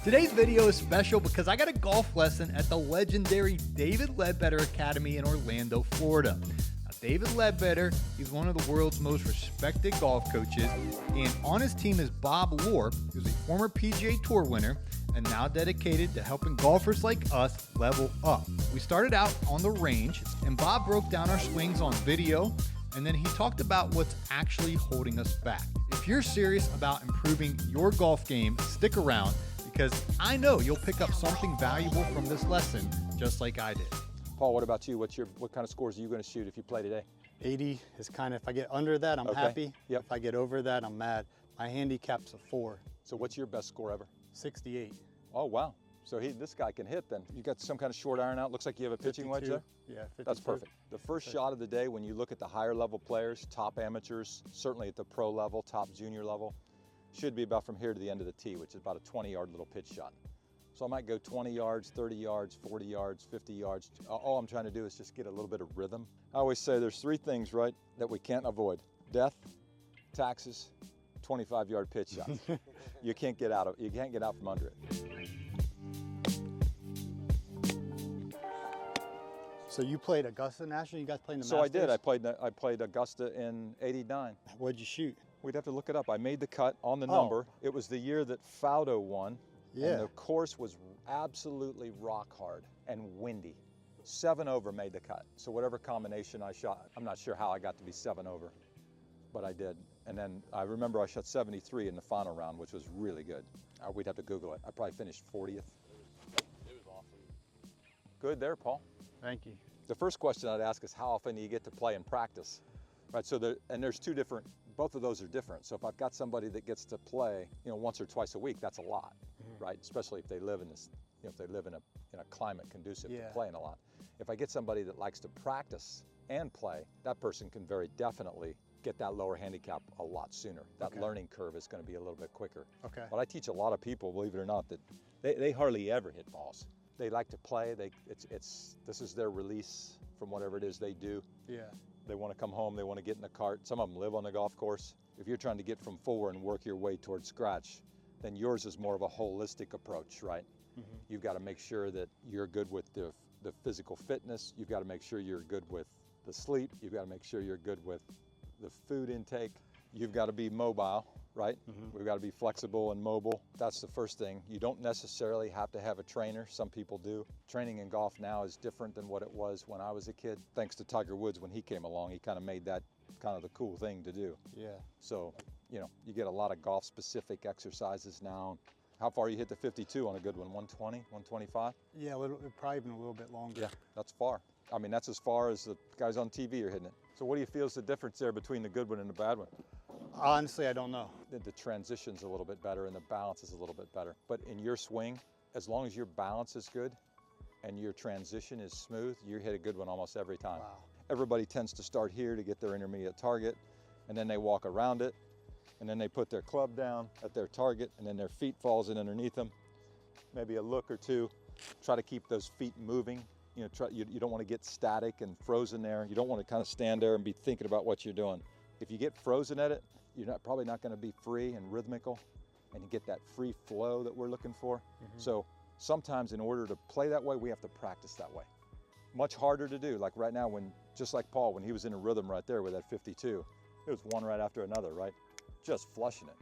Today's video is special because I got a golf lesson at the legendary David Leadbetter Academy in Orlando, Florida. Now, David Leadbetter, he's one of the world's most respected golf coaches, and on his team is Bob Lohr, who's a former PGA Tour winner and now dedicated to helping golfers like us level up. We started out on the range, and Bob broke down our swings on video, and then he talked about what's actually holding us back. If you're serious about improving your golf game, stick around, because I know you'll pick up something valuable from this lesson, just like I did. Paul, what about you? What kind of scores are you going to shoot if you play today? 80 is kind of, if I get under that, I'm happy. Yep. If I get over that, I'm mad. My handicap's a 4. So what's your best score ever? 68. Oh, wow. So this guy can hit then. You got some kind of short iron out. Looks like you have a pitching wedge there? Yeah, 52. That's perfect. The first shot of the day, when you look at the higher level players, top amateurs, certainly at the pro level, top junior level, should be about from here to the end of the tee, which is about a 20-yard little pitch shot. So I might go 20 yards, 30 yards, 40 yards, 50 yards. All I'm trying to do is just get a little bit of rhythm. I always say there's 3 things, right, that we can't avoid: death, taxes, 25-yard pitch shots. You can't get out from under it. So you played Augusta National? You guys played in the So Masters? I did. I played Augusta in '89. What'd you shoot? We'd have to look it up. I made the cut on the number. It was the year that Faudo won. Yeah. And the course was absolutely rock hard and windy. 7 over made the cut. So whatever combination I shot, I'm not sure how I got to be 7 over, but I did. And then I remember I shot 73 in the final round, which was really good. We'd have to Google it. I probably finished 40th. It was awesome. Good there, Paul. Thank you. The first question I'd ask is how often do you get to play and practice? Right, so there's 2 different, both of those are different. So if I've got somebody that gets to play, once or twice a week, that's a lot, right? Especially if they live in this, if they live in a climate conducive to playing a lot. If I get somebody that likes to practice and play, that person can very definitely get that lower handicap a lot sooner. That learning curve is going to be a little bit quicker. Okay. But I teach a lot of people, believe it or not, that they hardly ever hit balls. They like to play. This is their release from whatever it is they do. Yeah. They want to come home, they want to get in the cart. Some of them live on the golf course. If you're trying to get from 4 and work your way towards scratch, then yours is more of a holistic approach, right? You've got to make sure that you're good with the physical fitness. You've got to make sure you're good with the sleep. You've got to make sure you're good with the food intake. You've got to be mobile, right? We've got to be flexible and mobile. That's the first thing. You don't necessarily have to have a trainer. Some people do. Training in golf now is different than what it was when I was a kid. Thanks to Tiger Woods, when he came along, he kind of made that kind of the cool thing to do. Yeah. So, you get a lot of golf specific exercises now. How far you hit the 52 on a good one? 120, 125? Yeah, probably even a little bit longer. Yeah, that's far. I mean, that's as far as the guys on TV are hitting it. So what do you feel is the difference there between the good one and the bad one? Honestly, I don't know. The transition's a little bit better and the balance is a little bit better. But in your swing, as long as your balance is good and your transition is smooth, you hit a good one almost every time. Wow. Everybody tends to start here to get their intermediate target, and then they walk around it, and then they put their club down at their target, and then their feet falls in underneath them. Maybe a look or two. Try to keep those feet moving. You don't want to get static and frozen there. You don't want to kind of stand there and be thinking about what you're doing. If you get frozen at it, you're probably not going to be free and rhythmical, and you get that free flow that we're looking for. So sometimes in order to play that way, we have to practice that way. Much harder to do. Like right now, just like Paul, when he was in a rhythm right there with that 52, it was one right after another, right? Just flushing it.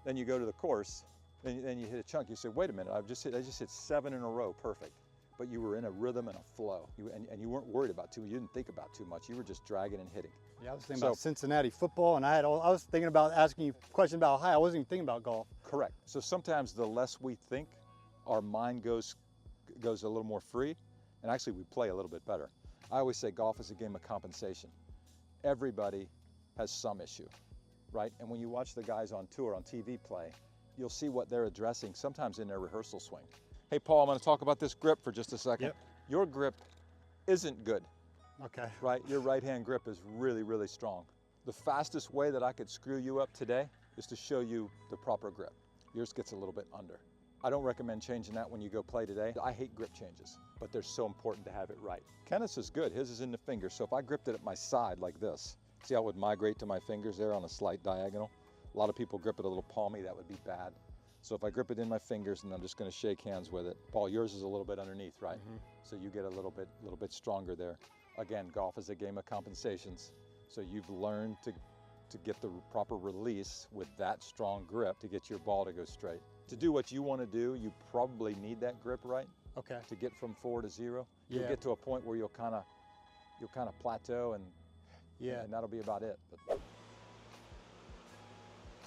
Then you go to the course, then you hit a chunk. You say, wait a minute, I just hit 7 in a row, perfect. But you were in a rhythm and a flow, and you weren't worried about you didn't think about too much. You were just dragging and hitting. Yeah, I was thinking about Cincinnati football, and I was thinking about asking you a question about high. I wasn't even thinking about golf. Correct. So sometimes the less we think, our mind goes a little more free, and actually we play a little bit better. I always say golf is a game of compensation. Everybody has some issue, right? And when you watch the guys on tour, on TV play, you'll see what they're addressing sometimes in their rehearsal swing. Hey, Paul, I'm going to talk about this grip for just a second. Yep. Your grip isn't good. Okay. Right? Your right-hand grip is really, really strong. The fastest way that I could screw you up today is to show you the proper grip. Yours gets a little bit under. I don't recommend changing that when you go play today. I hate grip changes, but they're so important to have it right. Kenneth's is good. His is in the finger, so if I gripped it at my side like this, see how it would migrate to my fingers there on a slight diagonal? A lot of people grip it a little palmy. That would be bad. So if I grip it in my fingers and I'm just going to shake hands with it, Paul, yours is a little bit underneath, right? So you get a little bit stronger there. Again, golf is a game of compensations. So you've learned to get the proper release with that strong grip to get your ball to go straight. To do what you want to do, you probably need that grip right. Okay. To get from 4 to 0. Yeah. You'll get to a point where you'll kind of plateau, and Yeah. and that'll be about it. But,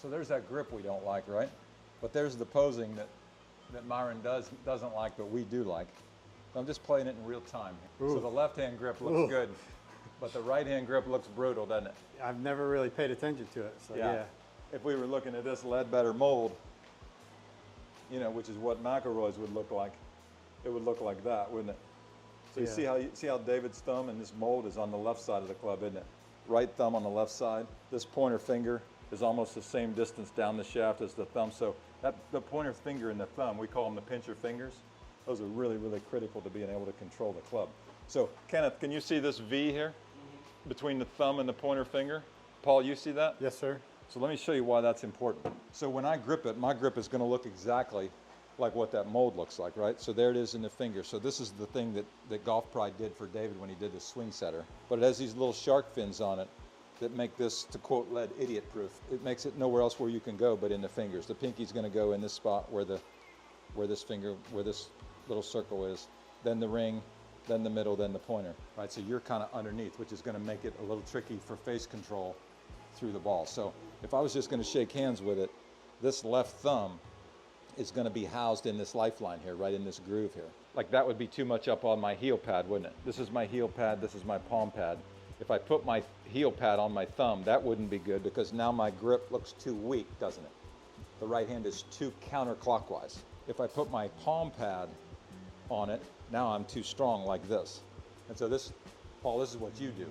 so there's that grip we don't like, right? But there's the posing that Myron doesn't like, but we do like. I'm just playing it in real time. Ooh. So the left-hand grip looks good, but the right-hand grip looks brutal, doesn't it? I've never really paid attention to it, so yeah. If we were looking at this Leadbetter mold, you know, which is what McElroy's would look like, it would look like that, wouldn't it? So you see how David's thumb in this mold is on the left side of the club, isn't it? Right thumb on the left side. This pointer finger is almost the same distance down the shaft as the thumb. So the pointer finger and the thumb, we call them the pincher fingers. Those are really, really critical to being able to control the club. So Kenneth, can you see this V here between the thumb and the pointer finger? Paul, you see that? Yes, sir. So let me show you why that's important. So when I grip it, my grip is going to look exactly like what that mold looks like, right? So there it is in the finger. So this is the thing that Golf Pride did for David when he did the swing setter. But it has these little shark fins on it that make this, to quote Lead, idiot proof. It makes it nowhere else where you can go but in the fingers. The pinky's going to go in this spot where this little circle is, then the ring, then the middle, then the pointer, right? So you're kind of underneath, which is going to make it a little tricky for face control through the ball. So if I was just going to shake hands with it, this left thumb is going to be housed in this lifeline here, right in this groove here. Like that would be too much up on my heel pad, wouldn't it? This is my heel pad, this is my palm pad. If I put my heel pad on my thumb, that wouldn't be good because now my grip looks too weak, doesn't it? The right hand is too counterclockwise. If I put my palm pad on it, now I'm too strong like this. And so this, Paul, this is what you do.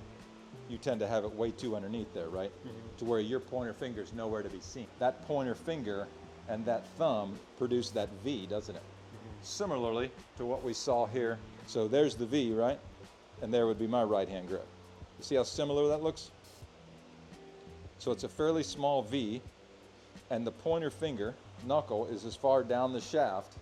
You tend to have it way too underneath there, right? To where your pointer finger's nowhere to be seen. That pointer finger and that thumb produce that V, doesn't it? Similarly to what we saw here. So there's the V, right? And there would be my right hand grip. You see how similar that looks? So it's a fairly small V, and the pointer finger knuckle is as far down the shaft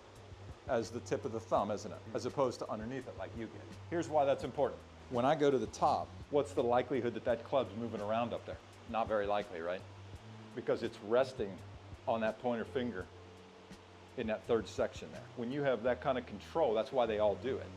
as the tip of the thumb, isn't it? As opposed to underneath it like you get. Here's why that's important. When I go to the top, what's the likelihood that that club's moving around up there? Not very likely, right? Because it's resting on that pointer finger in that third section there. When you have that kind of control, that's why they all do it.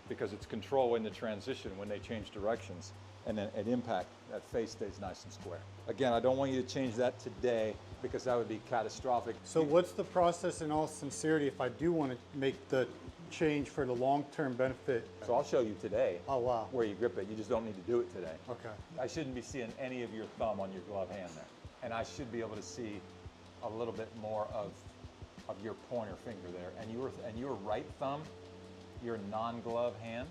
Because it's control in the transition when they change directions, and then at impact, that face stays nice and square. Again, I don't want you to change that today because that would be catastrophic. So what's the process in all sincerity if I do want to make the change for the long-term benefit? So I'll show you today where you grip it. You just don't need to do it today. Okay. I shouldn't be seeing any of your thumb on your glove hand there. And I should be able to see a little bit more of your pointer finger there. And your right thumb, your non-glove hand,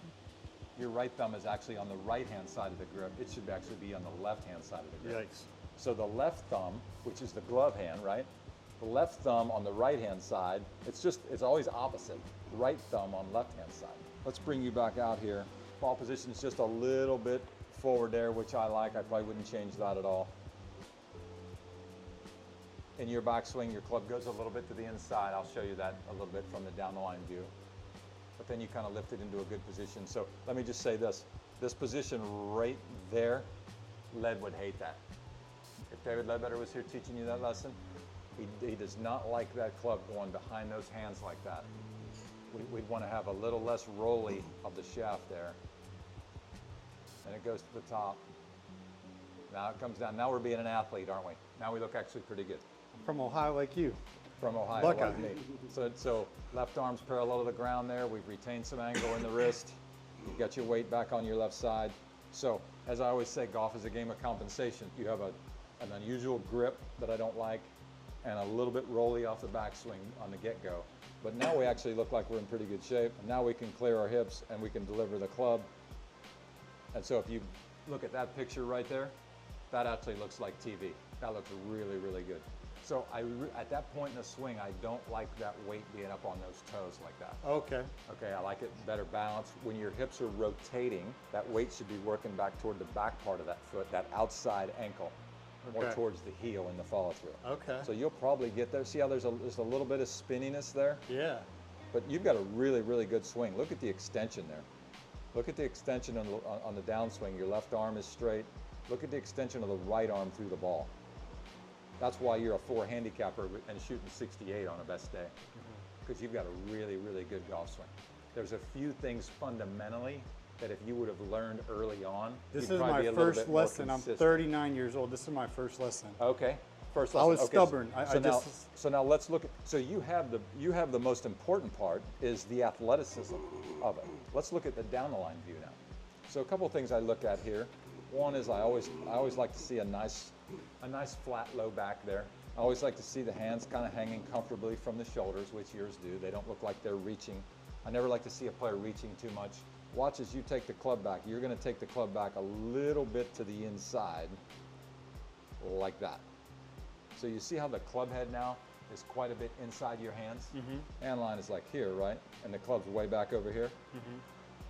your right thumb is actually on the right-hand side of the grip. It should actually be on the left-hand side of the grip. Yikes. So the left thumb, which is the glove hand, right? The left thumb on the right-hand side, it's always opposite. Right thumb on left-hand side. Let's bring you back out here. Ball position is just a little bit forward there, which I like. I probably wouldn't change that at all. In your backswing, your club goes a little bit to the inside. I'll show you that a little bit from the down the line view. But then you kind of lift it into a good position. So let me just say this. This position right there, Led would hate that. If David Leadbetter was here teaching you that lesson, he does not like that club going behind those hands like that. We'd want to have a little less rolly of the shaft there. And it goes to the top. Now it comes down. Now we're being an athlete, aren't we? Now we look actually pretty good. I'm from Ohio like you. From Ohio, Buckeye. like me. So left arm's parallel to the ground there. We've retained some angle in the wrist. You've got your weight back on your left side. So as I always say, golf is a game of compensation. You have an unusual grip that I don't like and a little bit rolly off the backswing on the get-go. But now we actually look like we're in pretty good shape. And now we can clear our hips and we can deliver the club. And so if you look at that picture right there, that actually looks like TV. That looks really, really good. So at that point in the swing, I don't like that weight being up on those toes like that. Okay. Okay, I like it better balanced. When your hips are rotating, that weight should be working back toward the back part of that foot, that outside ankle. more Okay. towards the heel in the follow through. Okay. So you'll probably get there. See how there's a little bit of spinniness there? Yeah. But you've got a really, really good swing. Look at the extension there. Look at the extension on the downswing. Your left arm is straight. Look at the extension of the right arm through the ball. That's why you're a 4 handicapper and shooting 68 on a best day, because you've got a really, really good golf swing. There's a few things fundamentally that if you would have learned early on, This you'd is probably my be a little first bit more lesson. I'm consistent. 39 years old. This is my first lesson. Okay, first I lesson. was Okay, stubborn. So now let's look at. So you have the most important part is the athleticism of it. Let's look at the down the line view now. So a couple things I look at here. One is I always like to see a nice flat low back there. I always like to see the hands kind of hanging comfortably from the shoulders, which yours do. They don't look like they're reaching. I never like to see a player reaching too much. Watch as you take the club back. You're going to take the club back a little bit to the inside, like that. So you see how the club head now is quite a bit inside your hands? Hand line is like here, right? And the club's way back over here.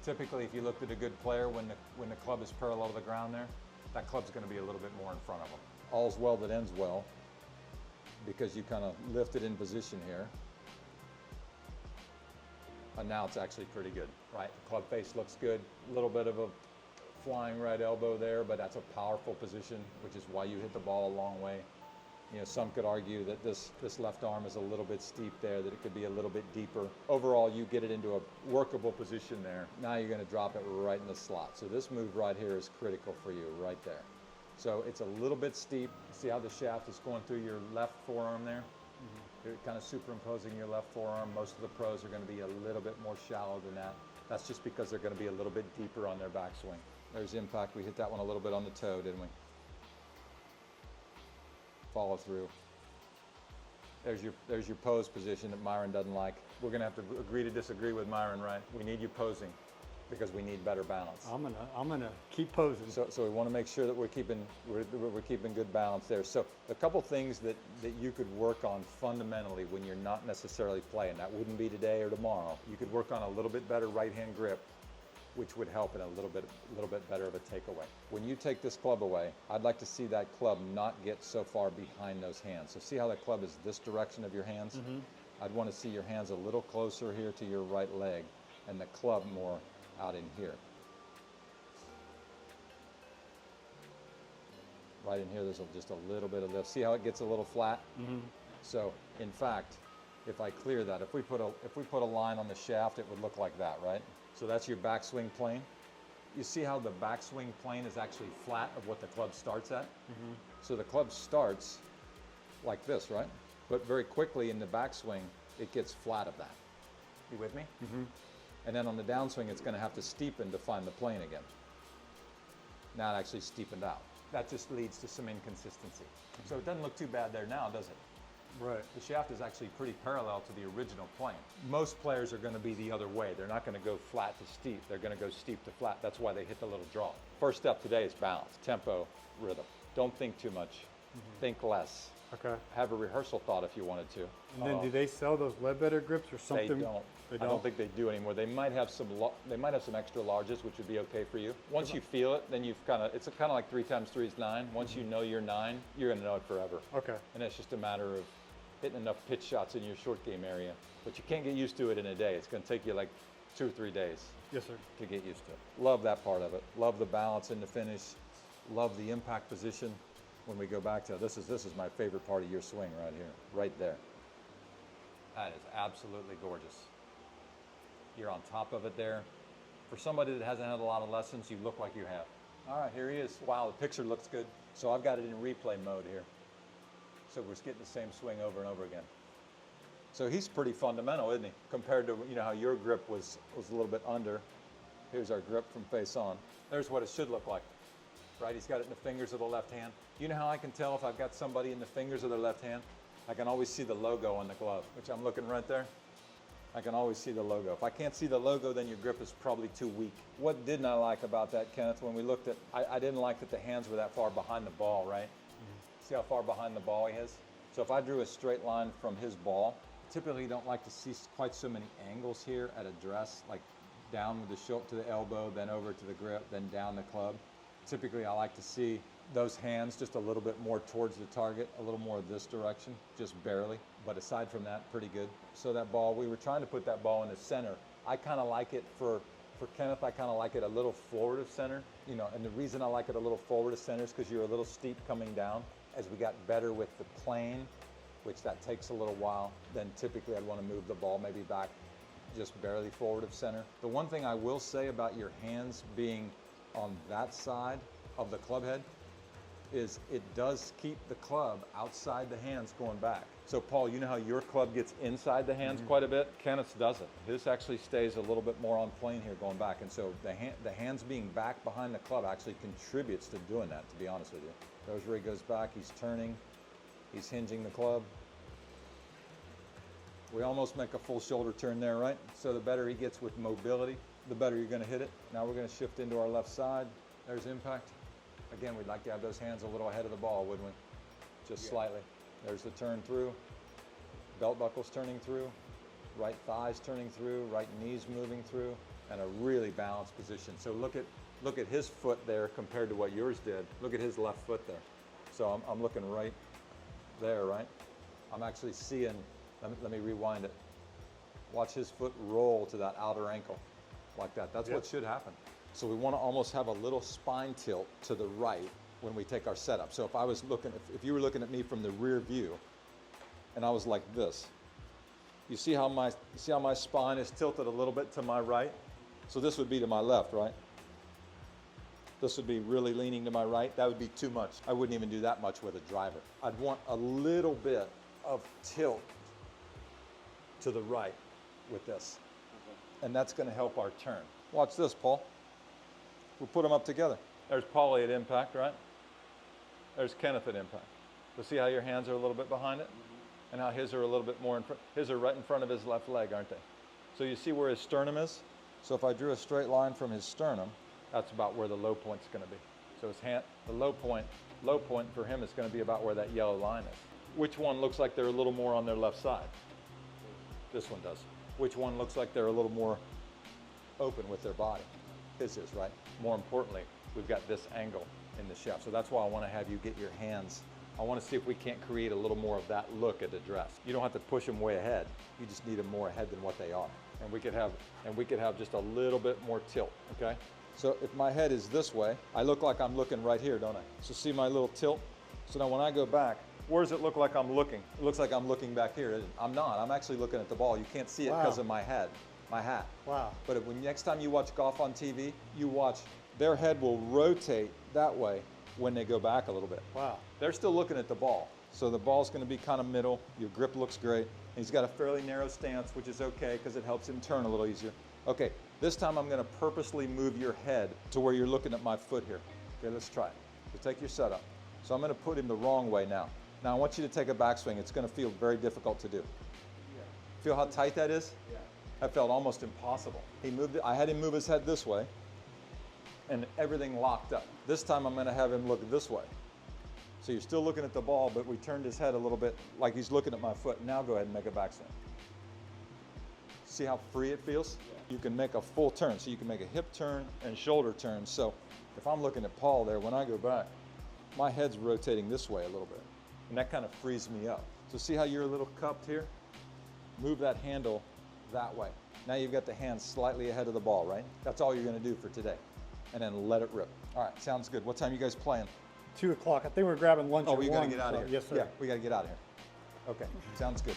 Typically, if you looked at a good player, when the club is parallel to the ground there, that club's going to be a little bit more in front of them. All's well that ends well, because you kind of lift it in position here. And now it's actually pretty good, right? The club face looks good. A little bit of a flying right elbow there, but that's a powerful position, which is why you hit the ball a long way. You know, some could argue that this left arm is a little bit steep there, that it could be a little bit deeper. Overall, you get it into a workable position there. Now you're going to drop it right in the slot. So this move right here is critical for you right there. So it's a little bit steep. See how the shaft is going through your left forearm there? You're kind of superimposing your left forearm. Most of the pros are going to be a little bit more shallow than that. That's just because they're going to be a little bit deeper on their backswing. There's impact. We hit that one a little bit on the toe, didn't we? Follow through. There's your pose position that Myron doesn't like. We're going to have to agree to disagree with Myron, right? We need you posing because we need better balance. I'm gonna keep posing. So we want to make sure that we're keeping good balance there. So a couple things that you could work on fundamentally when you're not necessarily playing. That wouldn't be today or tomorrow. You could work on a little bit better right hand grip, which would help in a little bit better of a takeaway. When you take this club away, I'd like to see that club not get so far behind those hands. So see how the club is this direction of your hands? I'd want to see your hands a little closer here to your right leg and the club more out in here. Right in here, there's just a little bit of lift. See how it gets a little flat? So in fact, if I clear that, if we put a line on the shaft, it would look like that, right? So that's your backswing plane. You see how the backswing plane is actually flat of what the club starts at? So the club starts like this, right? But very quickly in the backswing, it gets flat of that. You with me? And then on the downswing, it's going to have to steepen to find the plane again. Now it actually steepened out. That just leads to some inconsistency. So it doesn't look too bad there now, does it? Right. The shaft is actually pretty parallel to the original plane. Most players are going to be the other way. They're not going to go flat to steep. They're going to go steep to flat. That's why they hit the little drop. First step today is balance, tempo, rhythm. Don't think too much. Think less. Okay. Have a rehearsal thought if you wanted to. And then do they sell those Leadbetter grips or something? They don't. I don't think they do anymore. They might have some. They might have some extra larges, which would be okay for you. Once you feel it, then you've kind of. It's kind of like 3 times 3 is 9. Once you know you're 9, you're going to know it forever. Okay. And it's just a matter of hitting enough pitch shots in your short game area. But you can't get used to it in a day. It's going to take you like 2 or 3 days. Yes, sir. To get used to it. Love that part of it. Love the balance in the finish. Love the impact position. When we go back to this is my favorite part of your swing right here, right there. That is absolutely gorgeous. You're on top of it there. For somebody that hasn't had a lot of lessons, you look like you have. All right, here he is. Wow, the picture looks good. So I've got it in replay mode here. So we're just getting the same swing over and over again. So he's pretty fundamental, isn't he? Compared to how your grip was a little bit under. Here's our grip from face on. There's what it should look like. Right, he's got it in the fingers of the left hand. You know how I can tell if I've got somebody in the fingers of their left hand? I can always see the logo on the glove, which I'm looking right there. I can always see the logo. If I can't see the logo, then your grip is probably too weak. What didn't I like about that, Kenneth, when we looked at, I didn't like that the hands were that far behind the ball, right? See how far behind the ball he is? So if I drew a straight line from his ball, typically you don't like to see quite so many angles here at address, like down with the shoulder to the elbow, then over to the grip, then down the club. Typically I like to see those hands just a little bit more towards the target, a little more this direction, just barely. But aside from that, pretty good. So that ball, we were trying to put that ball in the center. I kind of like it for Kenneth, I kind of like it a little forward of center. You know, and the reason I like it a little forward of center is because you're a little steep coming down. As we got better with the plane, which that takes a little while, then typically I'd want to move the ball maybe back just barely forward of center. The one thing I will say about your hands being on that side of the club head is it does keep the club outside the hands going back. So Paul, you know how your club gets inside the hands quite a bit? Kenneth's doesn't. His actually stays a little bit more on plane here going back. And so the hands being back behind the club actually contributes to doing that, to be honest with you. There's where he goes back, he's turning, he's hinging the club. We almost make a full shoulder turn there, right? So the better he gets with mobility, the better you're gonna hit it. Now we're gonna shift into our left side. There's impact. Again, we'd like to have those hands a little ahead of the ball, wouldn't we? Just slightly. There's the turn through. Belt buckles turning through. Right thighs turning through. Right knees moving through. And a really balanced position. So look at his foot there compared to what yours did. Look at his left foot there. So I'm looking right there, right? I'm actually seeing, let me rewind it. Watch his foot roll to that outer ankle like that. That's what should happen. So we want to almost have a little spine tilt to the right when we take our setup. So if I was looking, if you were looking at me from the rear view and I was like this, you see how my spine is tilted a little bit to my right? So this would be to my left, right? This would be really leaning to my right. That would be too much. I wouldn't even do that much with a driver. I'd want a little bit of tilt to the right with this. And that's going to help our turn. Watch this, Paul. We'll put them up together. There's Paulie at impact, right? There's Kenneth at impact. So see how your hands are a little bit behind it? And how his are a little bit more in front. His are right in front of his left leg, aren't they? So you see where his sternum is? So if I drew a straight line from his sternum, that's about where the low point's going to be. So his hand, the low point for him is going to be about where that yellow line is. Which one looks like they're a little more on their left side? This one does. Which one looks like they're a little more open with their body? His is, right? More importantly, we've got this angle in the shaft. So that's why I want to have you get your hands. I want to see if we can't create a little more of that look at the dress. You don't have to push them way ahead. You just need them more ahead than what they are. And we could have just a little bit more tilt, okay? So if my head is this way, I look like I'm looking right here, don't I? So see my little tilt? So now when I go back, where does it look like I'm looking? It looks like I'm looking back here, isn't it? I'm not. I'm actually looking at the ball. You can't see it because of my head. My hat. Wow. But when next time you watch golf on TV, you watch their head will rotate that way when they go back a little bit. Wow. They're still looking at the ball. So the ball's going to be kind of middle. Your grip looks great. And he's got a fairly narrow stance, which is okay because it helps him turn a little easier. Okay, this time I'm going to purposely move your head to where you're looking at my foot here. Okay, let's try it. So take your setup. So I'm going to put him the wrong way now. Now I want you to take a backswing. It's going to feel very difficult to do. Yeah. Feel how tight that is? Yeah. That felt almost impossible. He moved it. I had him move his head this way, and everything locked up. This time I'm going to have him look this way. So you're still looking at the ball, but we turned his head a little bit like he's looking at my foot. Now go ahead and make a backswing. See how free it feels? Yeah. You can make a full turn. So you can make a hip turn and shoulder turn. So if I'm looking at Paul there, when I go back, my head's rotating this way a little bit. And that kind of frees me up. So see how you're a little cupped here? Move that handle that way. Now you've got the hands slightly ahead of the ball, right? That's all you're going to do for today. And then let it rip. All right, sounds good. What time are you guys playing? 2 o'clock. I think we're grabbing lunch. Oh, we got to get out of here. Yes, sir. Yeah, we got to get out of here. Okay, sounds good.